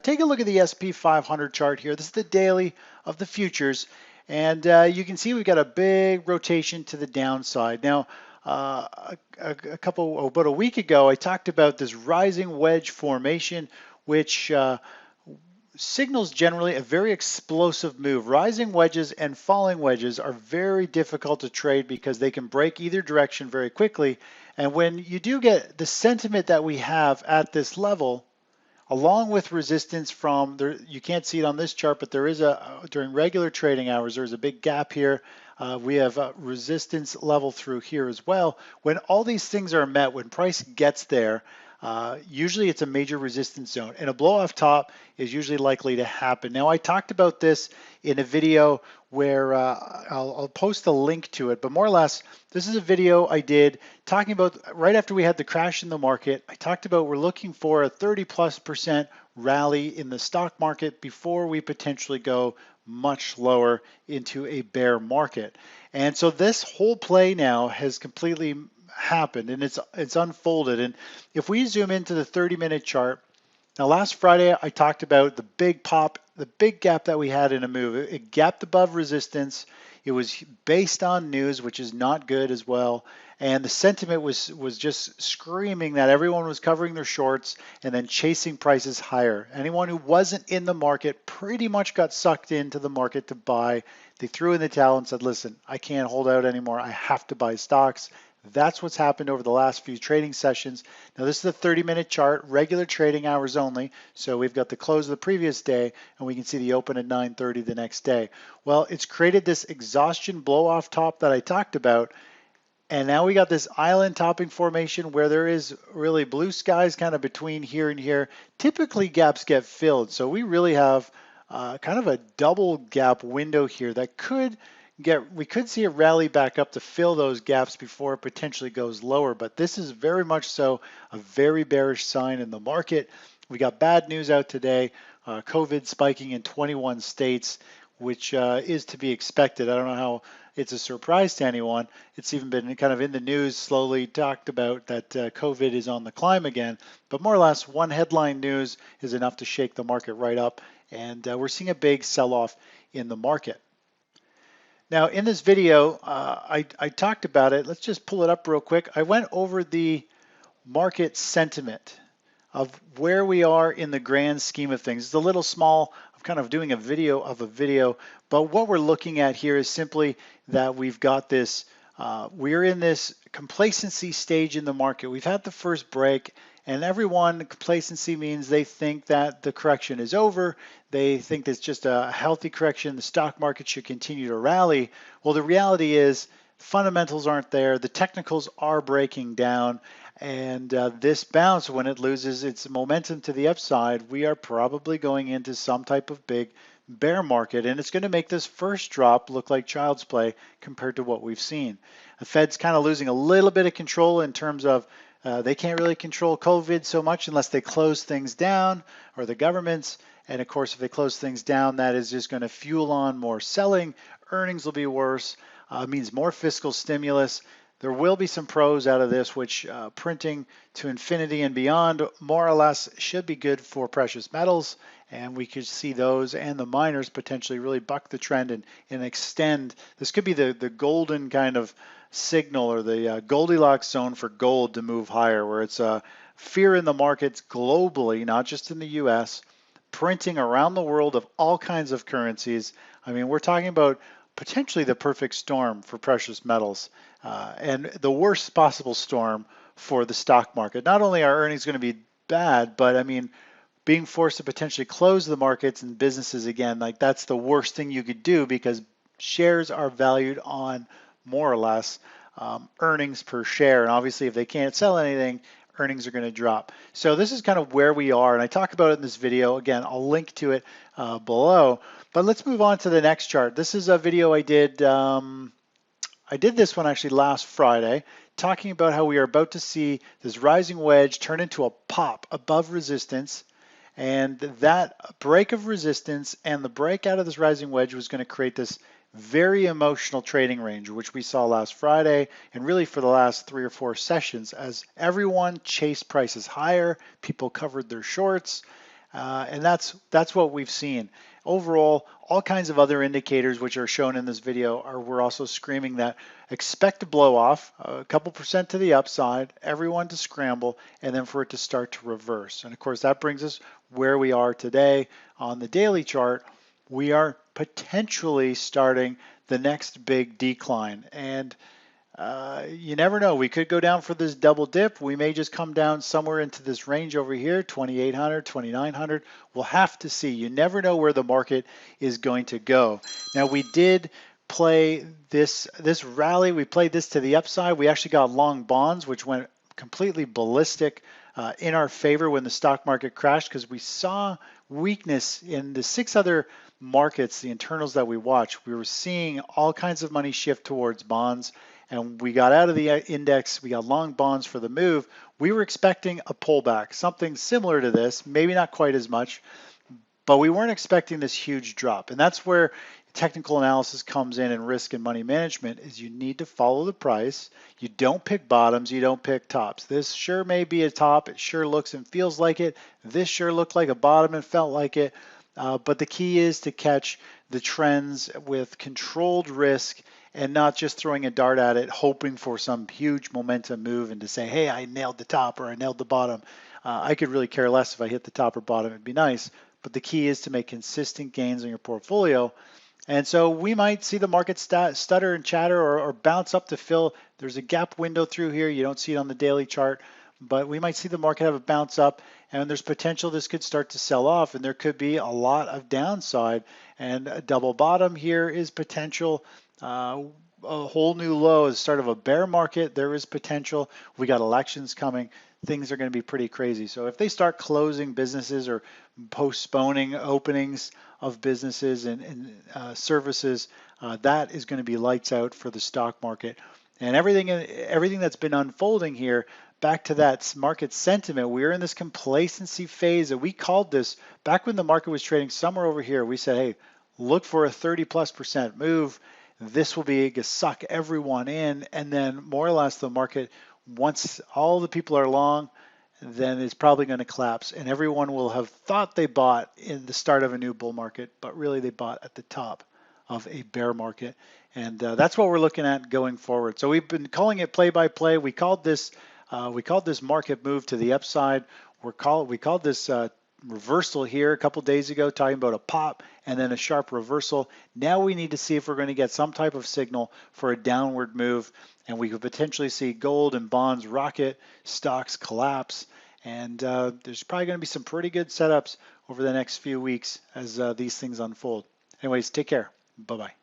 take a look at the SP 500 chart here. This is the daily of the futures, and you can see we've got a big rotation to the downside. Now, about a week ago, I talked about this rising wedge formation, which signals generally a very explosive move. Rising wedges and falling wedges are very difficult to trade because they can break either direction very quickly. And when you do get the sentiment that we have at this level, along with resistance from there, you can't see it on this chart, but there is during regular trading hours, there's a big gap here. We have a resistance level through here as well. When all these things are met, when price gets there, usually it's a major resistance zone, and a blow off top is usually likely to happen. Now, I talked about this in a video where I'll post a link to it, but more or less, this is a video I did talking about right after we had the crash in the market. I talked about we're looking for a 30+% rally in the stock market before we potentially go much lower into a bear market. And so this whole play now has completely happened, and it's unfolded. And if we zoom into the 30-minute chart, now last Friday I talked about the big pop, the big gap that we had in a move. It gapped above resistance. It was based on news, which is not good as well. And the sentiment was just screaming that everyone was covering their shorts and then chasing prices higher. Anyone who wasn't in the market pretty much got sucked into the market to buy. They threw in the towel and said, listen, I can't hold out anymore. I have to buy stocks. That's what's happened over the last few trading sessions. Now, this is a 30-minute chart, regular trading hours only. So we've got the close of the previous day, and we can see the open at 9:30 the next day. Well, it's created this exhaustion blow-off top that I talked about. And now we got this island topping formation where there is really blue skies kind of between here and here. Typically, gaps get filled. So we really have kind of a double gap window here that we could see a rally back up to fill those gaps before it potentially goes lower, but this is very much so a very bearish sign in the market. We got bad news out today, COVID spiking in 21 states, which is to be expected. I don't know how it's a surprise to anyone. It's even been kind of in the news, slowly talked about that COVID is on the climb again, but more or less one headline news is enough to shake the market right up, and we're seeing a big sell-off in the market. Now, in this video, I talked about it. Let's just pull it up real quick. I went over the market sentiment of where we are in the grand scheme of things. It's a little small. I'm kind of doing a video of a video, but what we're looking at here is simply that we've got this, we're in this complacency stage in the market. We've had the first break, and everyone, complacency means they think that the correction is over. They think it's just a healthy correction. The stock market should continue to rally. Well, the reality is fundamentals aren't there. The technicals are breaking down. And this bounce, when it loses its momentum to the upside, we are probably going into some type of big bear market. And it's going to make this first drop look like child's play compared to what we've seen. The Fed's kind of losing a little bit of control in terms of they can't really control COVID so much unless they close things down, or the governments. And of course, if they close things down, that is just going to fuel on more selling. Earnings will be worse. Means more fiscal stimulus. There will be some pros out of this, which printing to infinity and beyond more or less should be good for precious metals. And we could see those and the miners potentially really buck the trend and extend. This could be the golden kind of signal, or the Goldilocks zone for gold to move higher, where it's fear in the markets globally, not just in the US, printing around the world of all kinds of currencies. I mean, we're talking about potentially the perfect storm for precious metals, and the worst possible storm for the stock market. Not only are earnings going to be bad, but I mean, being forced to potentially close the markets and businesses again, like that's the worst thing you could do, because shares are valued on more or less earnings per share. And obviously, if they can't sell anything, earnings are going to drop. So this is kind of where we are, and I talk about it in this video. Again, I'll link to it below. But let's move on to the next chart. This is a video I did. I did this one actually last Friday, talking about how we are about to see this rising wedge turn into a pop above resistance. And that break of resistance and the break out of this rising wedge was going to create this very emotional trading range, which we saw last Friday and really for the last 3 or 4 sessions, as everyone chased prices higher, people covered their shorts, And that's what we've seen. Overall, all kinds of other indicators which are shown in this video we're also screaming that expect to blow off a couple percent to the upside, everyone to scramble, and then for it to start to reverse. And of course, that brings us where we are today on the daily chart. We are potentially starting the next big decline. And you never know. We could go down for this double dip. We may just come down somewhere into this range over here, 2,800, 2,900. We'll have to see. You never know where the market is going to go. Now, we did play this rally. We played this to the upside. We actually got long bonds, which went completely ballistic in our favor when the stock market crashed because we saw weakness in the 6 other markets, the internals that we watch. We were seeing all kinds of money shift towards bonds, and we got out of the index. We got long bonds for the move. We were expecting a pullback, something similar to this, maybe not quite as much, but we weren't expecting this huge drop. And that's where technical analysis comes in, and risk and money management is you need to follow the price. You don't pick bottoms, you don't pick tops. This sure may be a top. It sure looks and feels like it. This sure looked like a bottom and felt like it. But the key is to catch the trends with controlled risk and not just throwing a dart at it, hoping for some huge momentum move and to say, hey, I nailed the top or I nailed the bottom. I could really care less if I hit the top or bottom. It'd be nice. But the key is to make consistent gains on your portfolio. And so we might see the market stutter and chatter or bounce up to fill. There's a gap window through here. You don't see it on the daily chart, but we might see the market have a bounce up, and there's potential this could start to sell off, and there could be a lot of downside. And a double bottom here is potential. A whole new low is start of a bear market. There is potential. We got elections coming. Things are going to be pretty crazy. So if they start closing businesses or postponing openings of businesses and services, that is going to be lights out for the stock market. And everything that's been unfolding here, back to that market sentiment, we're in this complacency phase that we called this back when the market was trading somewhere over here. We said, hey, look for a 30+% move. This will be to suck everyone in, and then more or less the market, once all the people are long, then it's probably going to collapse, and everyone will have thought they bought in the start of a new bull market, but really they bought at the top of a bear market. And that's what we're looking at going forward. So we've been calling it play by play. We called this market move to the upside. We called this reversal here a couple days ago, talking about a pop and then a sharp reversal. Now we need to see if we're going to get some type of signal for a downward move, and we could potentially see gold and bonds rocket, stocks collapse, and there's probably going to be some pretty good setups over the next few weeks as these things unfold. Anyways, take care. Bye-bye.